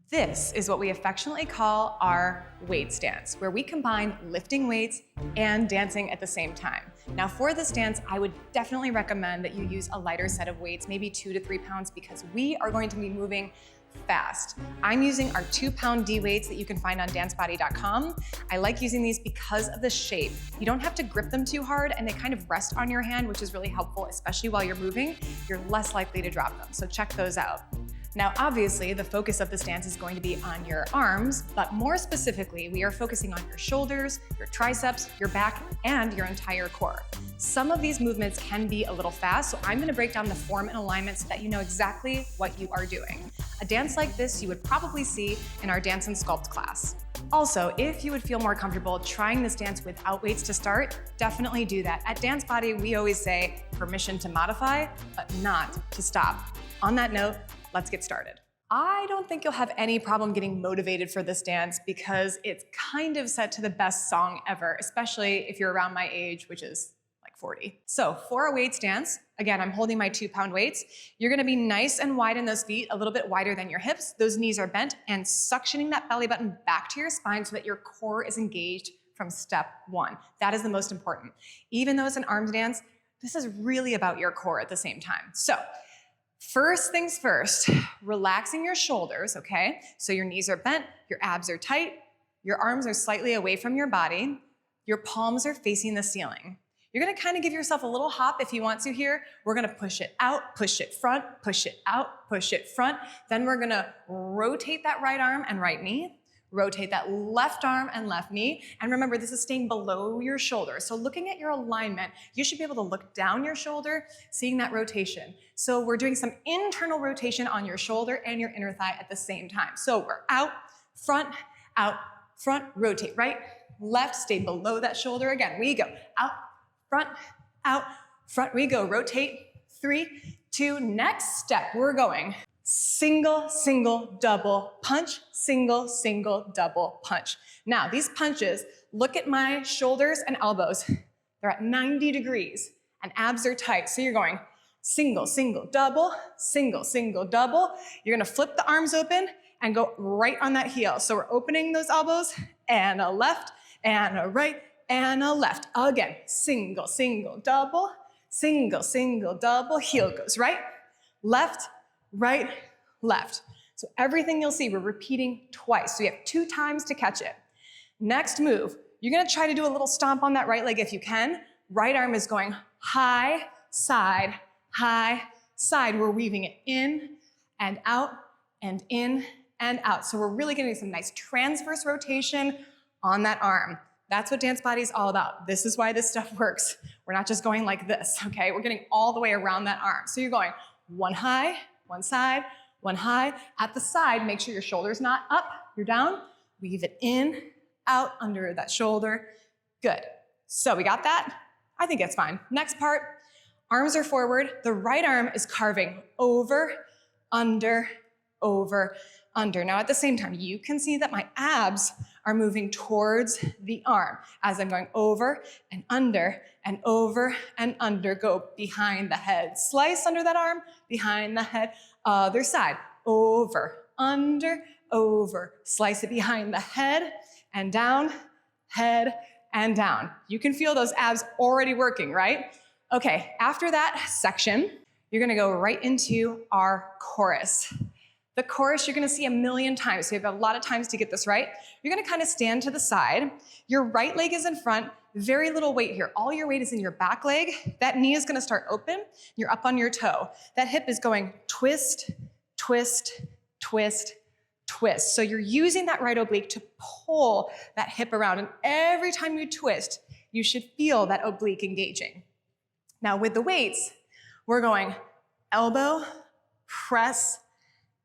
This is what we affectionately call our weights dance, where we combine lifting weights and dancing at the same time. Now for this dance, I would definitely recommend that you use a lighter set of weights, maybe 2 to 3 pounds, because we are going to be moving fast. I'm using our 2-pound D weights that you can find on DanceBody.com. I like using these because of the shape. You don't have to grip them too hard and they kind of rest on your hand, which is really helpful, especially while you're moving. You're less likely to drop them, so check those out. Now, obviously, the focus of this dance is going to be on your arms, but more specifically, we are focusing on your shoulders, your triceps, your back, and your entire core. Some of these movements can be a little fast, so I'm gonna break down the form and alignment so that you know exactly what you are doing. A dance like this you would probably see in our Dance and Sculpt class. Also, if you would feel more comfortable trying this dance without weights to start, definitely do that. At DanceBody, we always say permission to modify, but not to stop. On that note, let's get started. I don't think you'll have any problem getting motivated for this dance because it's kind of set to the best song ever, especially if you're around my age, which is like 40. So for a weights dance, again, I'm holding my 2-pound weights. You're gonna be nice and wide in those feet, a little bit wider than your hips. Those knees are bent and suctioning that belly button back to your spine so that your core is engaged from step 1. That is the most important. Even though it's an arms dance, this is really about your core at the same time. So, first things first, relaxing your shoulders, okay? So your knees are bent, your abs are tight, your arms are slightly away from your body, your palms are facing the ceiling. You're gonna kind of give yourself a little hop if you want to here. We're gonna push it out, push it front, push it out, push it front. Then we're gonna rotate that right arm and right knee, rotate that left arm and left knee. And remember, this is staying below your shoulder. So looking at your alignment, you should be able to look down your shoulder, seeing that rotation. So we're doing some internal rotation on your shoulder and your inner thigh at the same time. So we're out, front, rotate, right, left, stay below that shoulder. Again, we go out, front, we go, rotate, 3, 2, next step, we're going single, single, double punch, single, single, double punch. Now, these punches, look at my shoulders and elbows. They're at 90 degrees and abs are tight. So you're going single, single, double, single, single, double. You're gonna flip the arms open and go right on that heel. So we're opening those elbows and a left and a right and a left. Again, single, single, double, single, single, double. Heel goes right, left, right, left. So everything you'll see, we're repeating twice. So you have 2 times to catch it. Next move, you're gonna try to do a little stomp on that right leg if you can. Right arm is going high, side, high, side. We're weaving it in and out and in and out. So we're really getting some nice transverse rotation on that arm. That's what DanceBody is all about. This is why this stuff works. We're not just going like this, okay? We're getting all the way around that arm. So you're going one high, one side, one high. At the side, make sure your shoulder's not up, you're down. Weave it in, out, under that shoulder. Good. So we got that? I think it's fine. Next part, arms are forward. The right arm is carving over, under, over, under. Now at the same time, you can see that my abs are moving towards the arm as I'm going over and under and over and under. Go behind the head. Slice under that arm, behind the head. Other side. Over, under, over. Slice it behind the head and down, head and down. You can feel those abs already working, right? Okay, after that section, you're gonna go right into our chorus. The chorus you're gonna see a million times, so you have a lot of times to get this right. You're gonna kind of stand to the side. Your right leg is in front, very little weight here. All your weight is in your back leg. That knee is gonna start open. You're up on your toe. That hip is going twist, twist, twist, twist. So you're using that right oblique to pull that hip around. And every time you twist, you should feel that oblique engaging. Now with the weights, we're going elbow, press,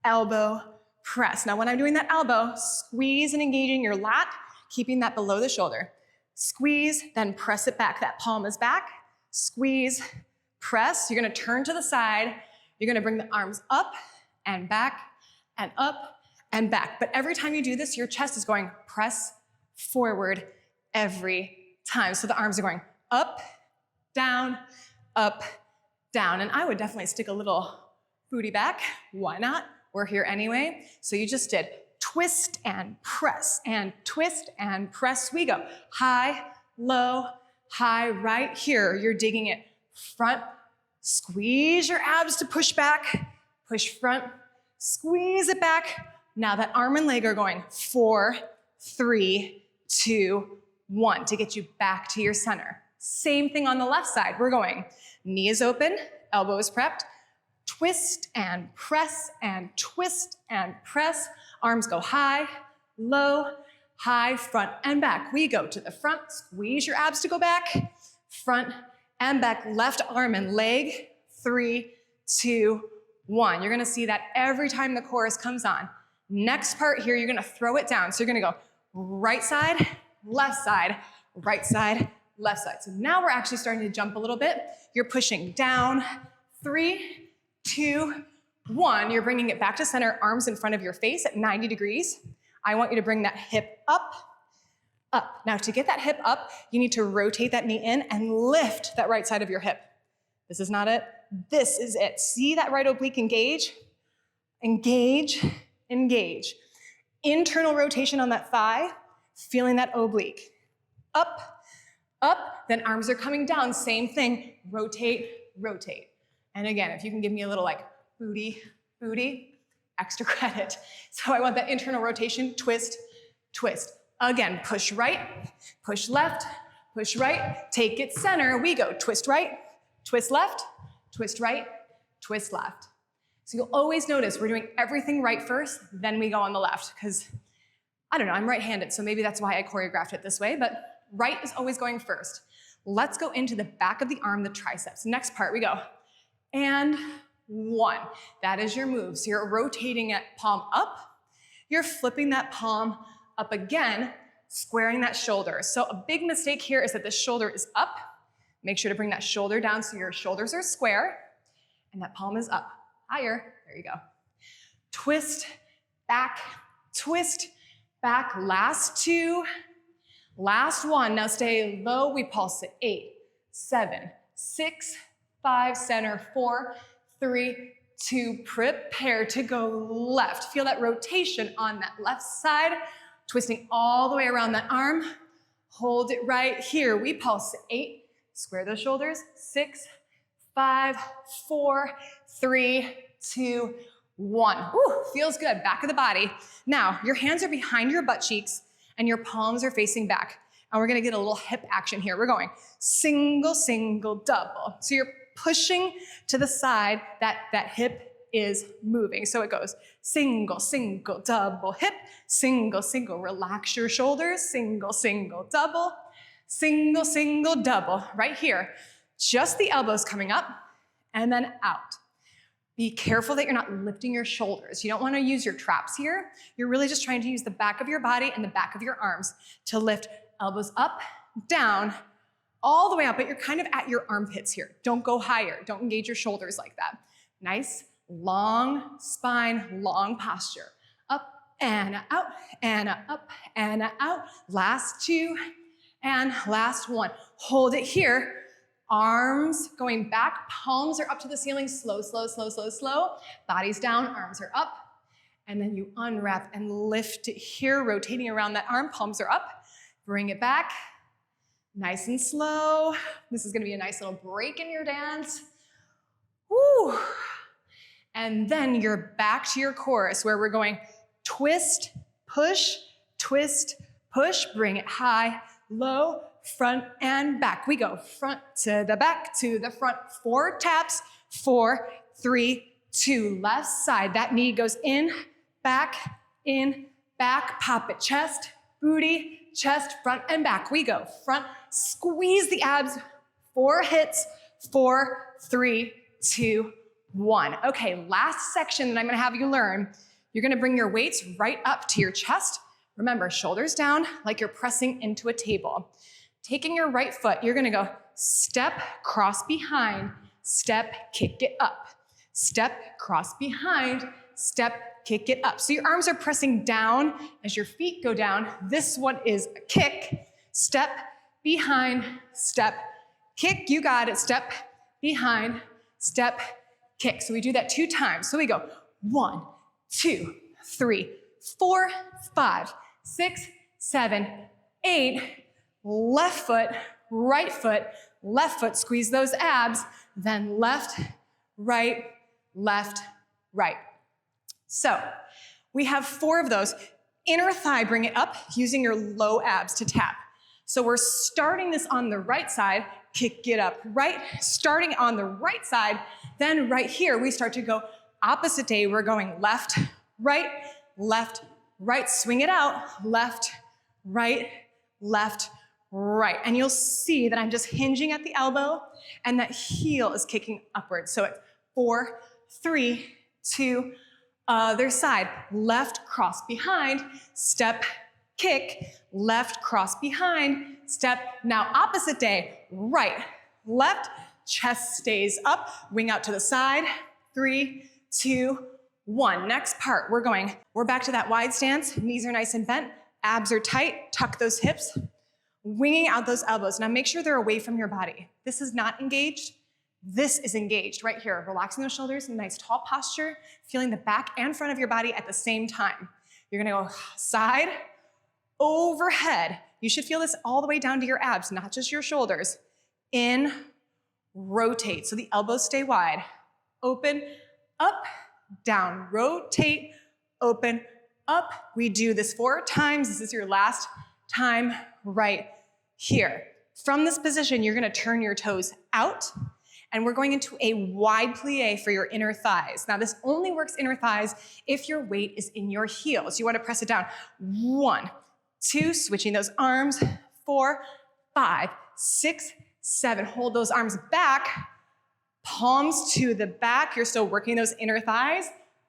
elbow, press. Now when I'm doing that elbow, squeeze and engaging your lat, keeping that below the shoulder. Squeeze, then press it back. That palm is back. Squeeze, press. You're gonna turn to the side. You're gonna bring the arms up and back and up and back. But every time you do this, your chest is going press forward every time. So the arms are going up, down, and I would definitely stick a little booty back. Why not? We're here anyway. So you just did twist and press, and twist and press. We go high, low, high. Right here, you're digging it front. Squeeze your abs to push back, push front, squeeze it back. Now that arm and leg are going 4, 3, 2, 1 to get you back to your center. Same thing on the left side. We're going knee is open, elbows prepped, twist and press and twist and press. Arms go high, low, high, front and back. We go to the front, squeeze your abs to go back, front and back, left arm and leg, 3, 2, 1. You're gonna see that every time the chorus comes on. Next part here, you're gonna throw it down. So you're gonna go right side, left side, right side, left side. So now we're actually starting to jump a little bit. You're pushing down, 3, 2, 1. You're bringing it back to center, arms in front of your face at 90 degrees. I want you to bring that hip up, up. Now to get that hip up, you need to rotate that knee in and lift that right side of your hip. This is not it, this is it. See that right oblique engage? Engage, engage. Internal rotation on that thigh, feeling that oblique. Up, up, then arms are coming down, same thing. Rotate, rotate. And again, if you can give me a little like booty, booty, extra credit. So I want that internal rotation, twist, twist. Again, push right, push left, push right, take it center. We go twist right, twist left, twist right, twist left. So you'll always notice we're doing everything right first, then we go on the left, because I don't know, I'm right-handed, so maybe that's why I choreographed it this way, but right is always going first. Let's go into the back of the arm, the triceps. Next part, we go. And 1. That is your move. So you're rotating it palm up, you're flipping that palm up again, squaring that shoulder. So a big mistake here is that the shoulder is up. Make sure to bring that shoulder down so your shoulders are square and that palm is up, higher. There you go. Twist, back, last 2, last 1. Now stay low, we pulse it. 8, 7, 6, 5, center, 4, 3, 2, prepare to go left. Feel that rotation on that left side, twisting all the way around that arm. Hold it right here. We pulse 8, square those shoulders, 6, 5, 4, 3, 2, 1. Ooh, feels good, back of the body. Now, your hands are behind your butt cheeks and your palms are facing back. And we're gonna get a little hip action here. We're going single, single, double. So you're pushing to the side, that hip is moving. So it goes single, single, double, hip, single, single, relax your shoulders, single, single, double, single, single, double. Right here, just the elbows coming up and then out. Be careful that you're not lifting your shoulders. You don't want to use your traps here. You're really just trying to use the back of your body and the back of your arms to lift elbows up, down, all the way up, but you're kind of at your armpits here. Don't go higher. Don't engage your shoulders like that. Nice, long spine, long posture. Up and out, and up and out. Last 2 and last 1. Hold it here. Arms going back, palms are up to the ceiling. Slow, slow, slow, slow, slow. Body's down, arms are up. And then you unwrap and lift it here, rotating around that arm. Palms are up. Bring it back. Nice and slow. This is gonna be a nice little break in your dance. Woo. And then you're back to your chorus where we're going twist, push, bring it high, low, front and back. We go front to the back to the front. 4 taps, 4, 3, 2. Left side, that knee goes in, back, pop it, chest, booty, chest, front and back. We go front, squeeze the abs, 4 hits, 4, 3, 2, 1. Okay, last section that I'm gonna have you learn. You're gonna bring your weights right up to your chest. Remember, shoulders down like you're pressing into a table. Taking your right foot, you're gonna go step, cross behind, step, kick it up. Step, cross behind, step, kick it up. So your arms are pressing down as your feet go down. This one is a kick. Step, behind, step, kick. You got it. Step, behind, step, kick. So we do that 2 times. So we go 1, 2, 3, 4, 5, 6, 7, 8. Left foot, right foot, left foot. Squeeze those abs. Then left, right, left, right. So we have 4 of those. Inner thigh, bring it up using your low abs to tap. So we're starting this on the right side, kick it up, right? Starting on the right side, then right here, we start to go opposite day. We're going left, right, swing it out, left, right, right. And you'll see that I'm just hinging at the elbow and that heel is kicking upwards. So it's 4, 3, 2, other side. Left, cross behind, step, kick, left, cross behind, step. Now opposite day, right, left, chest stays up, wing out to the side. 3, 2, 1. Next part, we're back to that wide stance. Knees are nice and bent, abs are tight, tuck those hips, winging out those elbows. Now make sure they're away from your body. This is not engaged. This is engaged right here. Relaxing those shoulders, nice tall posture, feeling the back and front of your body at the same time. You're gonna go side, overhead. You should feel this all the way down to your abs, not just your shoulders. In, rotate, so the elbows stay wide. Open, up, down, rotate, open, up. We do this 4 times. This is your last time right here. From this position, you're gonna turn your toes out, and we're going into a wide plie for your inner thighs. Now this only works inner thighs if your weight is in your heels. You wanna press it down. 1, 2, switching those arms. 4, 5, 6, 7. Hold those arms back. Palms to the back. You're still working those inner thighs.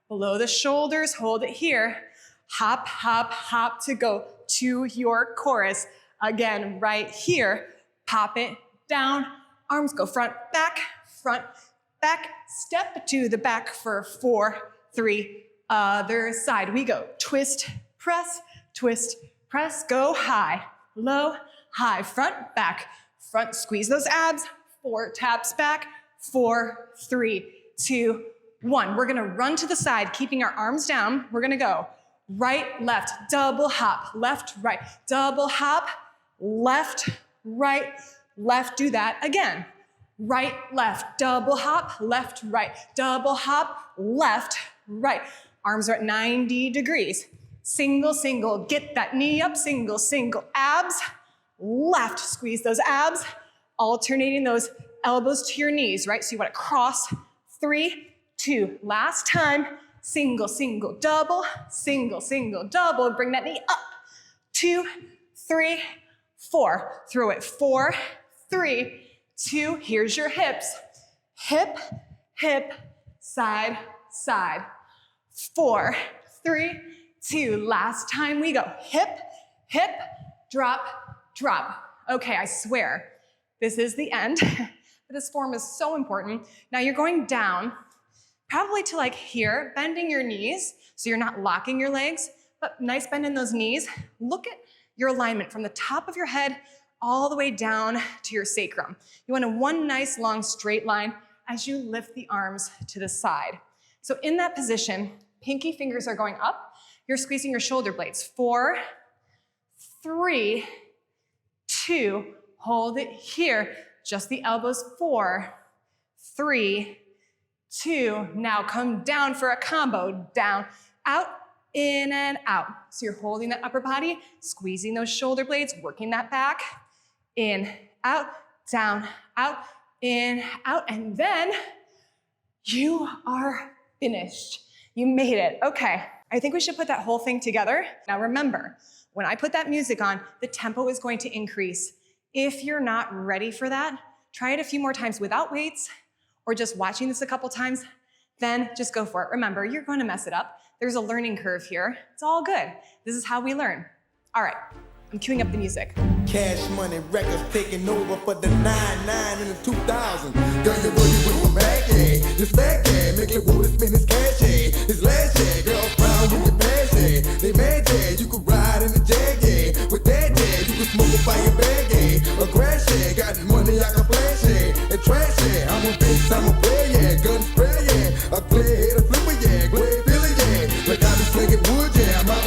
Below the shoulders, hold it here. Hop, hop, hop to go to your chorus. Again, right here. Pop it down. Arms go front, back, step to the back for 4, 3, other side. We go twist, press, go high, low, high, front, squeeze those abs, 4 taps back, 4, 3, 2, 1. We're gonna run to the side, keeping our arms down. We're gonna go right, left, double hop, left, right, double hop, left, right, left, do that again. Right, left, double hop, left, right, double hop, left, right. Arms are at 90 degrees. Single, single, get that knee up, single, single, abs, left, squeeze those abs, alternating those elbows to your knees, right? So you wanna cross, 3, 2, last time, single, single, double, bring that knee up, 2, 3, 4, through it, 4, 3, 2, here's your hips, hip, hip, side, side, 4, 3, 2, last time we go, hip, hip, drop, drop. Okay, I swear, this is the end, but this form is so important. Now you're going down, probably to like here, bending your knees, so you're not locking your legs, but nice bend in those knees. Look at your alignment from the top of your head all the way down to your sacrum. You want one nice long straight line as you lift the arms to the side. So in that position, pinky fingers are going up. You're squeezing your shoulder blades. 4, 3, 2, hold it here. Just the elbows. 4, 3, 2. Now come down for a combo. Down, out, in and out. So you're holding that upper body, squeezing those shoulder blades, working that back. In, out, down, out, in, out, and then you are finished. You made it. Okay, I think we should put that whole thing together. Now remember, when I put that music on, the tempo is going to increase. If you're not ready for that, try it a few more times without weights or just watching this a couple times, then just go for it. Remember, you're going to mess it up. There's a learning curve here. It's all good. This is how we learn. All right, I'm queuing up the music. Cash Money Records taking over for the 99 in the 2000. Girl, you're working with my bag, yeah. This bag, yeah. Make it wanna spend this cash, yeah. This last, yeah. Girl, brown with your pants, yeah. They mad, yeah. You can ride in the Jag, yeah. With that, yeah. You can smoke a fire bag, yeah. A crash, yeah. Got money I can flash, yeah. And trash, yeah. I'm a bitch, I'm a player, yeah. Gun spray, yeah. A clear head, a flipper, yeah. Glad feeling, yeah. Like I be slinging wood, yeah. I'm out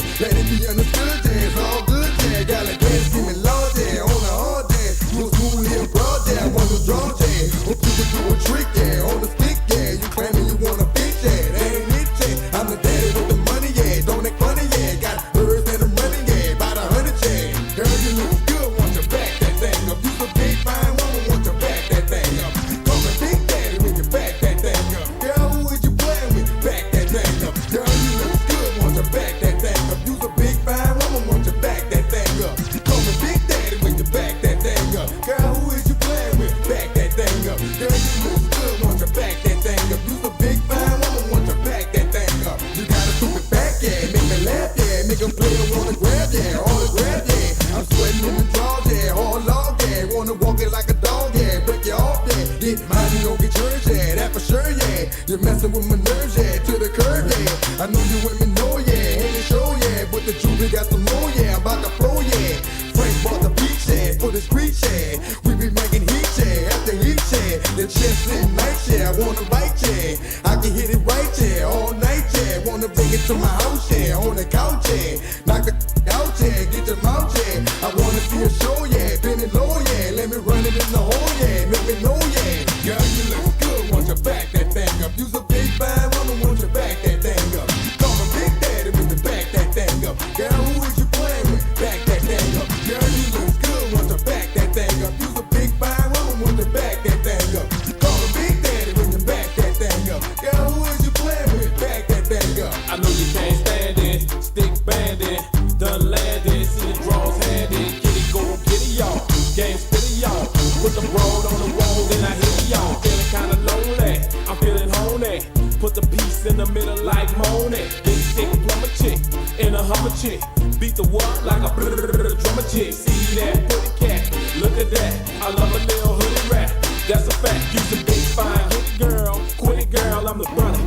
yeah. Let it be understood, yeah. It's all good, yeah. Got a dance screaming loud, yeah. On a hard, yeah. You a smooth little broad, yeah. I want to draw, yeah. Hope you can do a trick, yeah. On the stick, yeah. You claiming you want a bitch, yeah. That ain't it, yeah. I'm the daddy with the money, yeah. Don't act funny, yeah. Got birds and I'm running, yeah. About 100, yeah. Girl, you look good, want you back that thing up. You a big fine woman, want you back that thing up. Call me Big Daddy when you back that thing up. Girl, who is you playing with? Back that thing up. Girl, you look good, want you back that thing up. You a big fine woman, want you back that thing up. Call me Big Daddy when you back that thing up. Girl, who is you playing with? Back that thing up. Girl, you look good, want you back that thing up. You a big fine woman, want you back that thing up. You got a stupid back, yeah. Make me laugh, yeah. Make a player wanna grab, yeah. All the grab, yeah. I'm sweating in the drawers, yeah. Hard log, yeah. Wanna walk it like a dog, yeah. Break you off, yeah. Get mine, you don't get yours, yeah. That for sure, yeah. You're messing with my nerves, yeah. To the curb, yeah. I know you women know, yeah. Ain't it show, yeah. But the jewelry got some more, yeah. I'm about to flow, yeah. Frank bought the beach, yeah. For the street, yeah. We be making heat, yeah. After heat, yeah. The chest sitting nice, yeah. I wanna bite, yeah. I can hit it right, yeah. All night, yeah. Wanna bring it to my house, yeah. On the couch, yeah. Knock the out, yeah. Get your mouth, yeah. I wanna see a show, yeah. Bend it low, yeah. Let me run it in the hole, yeah. Make me know, yeah. Girl, you look good, want you back that thing up. You's a big fine woman, want you back that thing up. Call me Big Daddy when you back that thing up. Girl, who is you playing with? Back that thing up. Girl, you look good, want you back that thing up. You's a big fine woman, want you back that thing up. Call me Big Daddy when you back that thing up. Girl, who is you playing with? Back that thing up. I know you can't stand it, stick bandit, done landed, see the draws handed, kitty go get it y'all, game spit it y'all, put the road on the wall, then I hit y'all, feeling kinda lonely, I'm feeling honey, put the piece in the middle like Monet, then stick a plumber chick, in a Hummer chick, beat the what like a drummer chick, see that pretty cat, look at that, I love a little hoodie rat, that's a fact, you's a big fine hit girl, quit it girl, I'm the brother,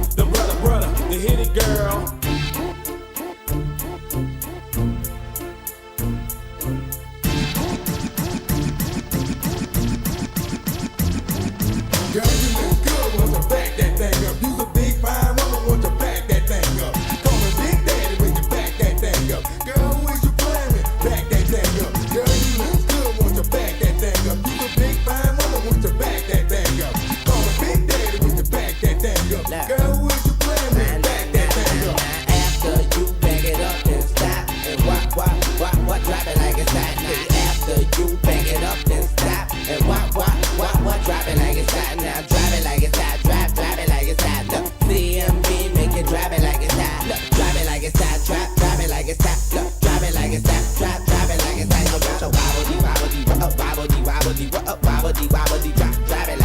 the hit it girl. Girl, you look good, want you back that thing up. You's a big fine woman, want you back that thing up. Call me Big Daddy when you back that thing up. Girl, who is you playing with? Back that thing up. Girl, you look good, want you back that thing up. You's a big fine woman, want you back that thing up. Call me Big Daddy when you back that thing up. Girl, who is you playing with? Back that thing up. After you back it up and stop and what drop it like it's hot. Now after you back it up and stop and what drop it like it's hot. Now drop it like it's hot, drop it like it's hot. Look, CMB make it drop it like it's hot. Look, drop it like it's hot, drop it like it's hot. Look, drop it like it's hot, drop it like it's hot. So wobbledy, drop it like it's hot. Look, wobbledy, drop it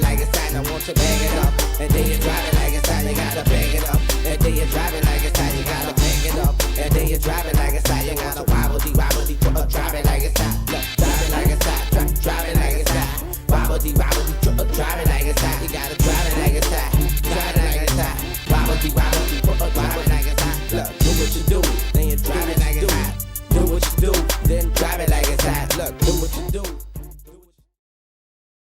like it's hot. Now won't you bag it up and then you drop it like it's hot. You gotta bag it up and then you drop it like it's hot. You gotta bag it up and then you drop it like it's hot. You gotta wobbledy, drop it like it's hot. Look, drop it like it's hot, drop it like it's hot. Wobbledy, drop it